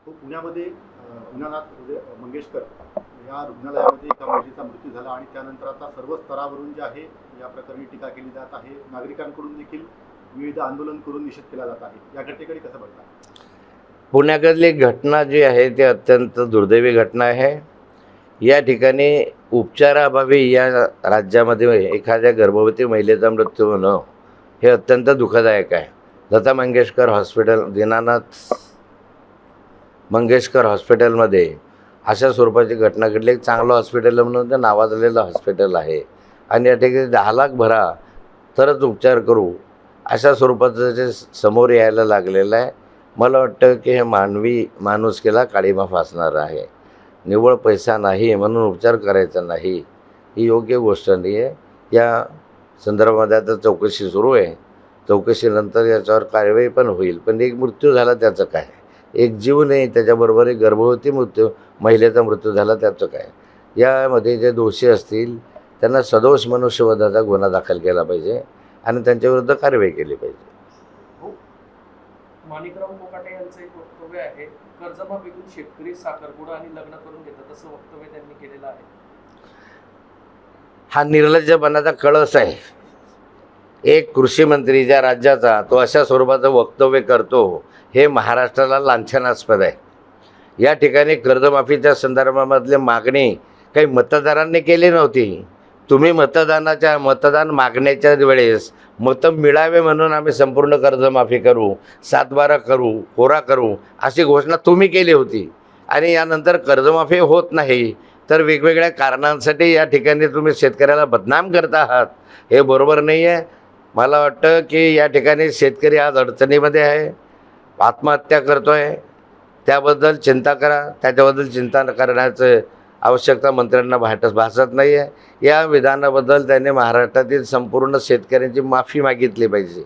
तो पुण्यामध्ये मंगेशकर या रुग्णालयामध्ये एका महिलेचा मृत्यू झाला आणि त्यानंतर आता सर्व स्तरावरून जे आहे या प्रकरणी टीका केली जात आहे. नागरिकांकडून देखील विविध आंदोलन करून निषेध केला जात आहे. या घटनेकडे कसं बघता? पुण्याकडली घटना जी आहे ती अत्यंत दुर्दैवी घटना आहे. या ठिकाणी उपचाराअभावी या राज्यामध्ये एखाद्या गर्भवती महिलेचा मृत्यू होणं हे अत्यंत दुःखदायक आहे. लता मंगेशकर हॉस्पिटल, दीनानाथ मंगेशकर हॉस्पिटलमध्ये अशा स्वरूपाची घटना घडली. एक चांगलं हॉस्पिटल म्हणून ते नावाजलेलं हॉस्पिटल आहे आणि या ठिकाणी 10 लाख भरा तरच उपचार करू अशा स्वरूपाचं जे समोर यायला लागलेलं आहे. मला वाटतं की हे माणुसकीला काळीमा फासणार आहे. निव्वळ पैसा नाही म्हणून उपचार करायचा नाही ही योग्य गोष्ट नाही आहे. या संदर्भामध्ये आता चौकशी सुरू आहे. चौकशीनंतर याच्यावर कारवाई पण होईल. पण एक मृत्यू झाला त्याचं काय, एक जीव नाही, त्याच्याबरोबर एक गर्भवती महिलेचा मृत्यू झाला त्याचं काय. यामध्ये जे दोषी असतील त्यांना सदोष मनुष्यवधाचा गुन्हा दाखल केला पाहिजे आणि त्यांच्याविरुद्ध कारवाई केली पाहिजे. माणिकराव कोकाटे यांचं एक वक्तव्य आहे, कर्जमाफीतून शेतकरी साखरपुडा आणि लग्न करून घेतात असं वक्तव्य त्यांनी केलेलं आहे. हा निर्लज्जपणाचा कळस आहे. एक कृषी मंत्री ज्या राज्याचा तो अशा स्वरूपाचं वक्तव्य करतो हे महाराष्ट्राला लांछनास्पद आहे. या ठिकाणी कर्जमाफीच्या संदर्भामधली मागणी काही मतदारांनी केली नव्हती. तुम्ही मतदान मागण्याच्या वेळेस मतं मिळावे म्हणून आम्ही संपूर्ण कर्जमाफी करू, 7/12 करू, कोरा करू अशी घोषणा तुम्ही केली होती आणि यानंतर कर्जमाफी होत नाही तर वेगवेगळ्या कारणांसाठी या ठिकाणी तुम्ही शेतकऱ्याला बदनाम करत आहात. हे बरोबर नाही आहे. मला वाटतं की या ठिकाणी शेतकरी आज अडचणीमध्ये आहे, आत्महत्या करतो आहे. त्याबद्दल चिंता करा. त्याच्याबद्दल चिंता करण्याचं आवश्यकता मंत्र्यांना भासत नाही आहे. या विधानाबद्दल त्यांनी महाराष्ट्रातील संपूर्ण शेतकऱ्यांची माफी मागितली पाहिजे.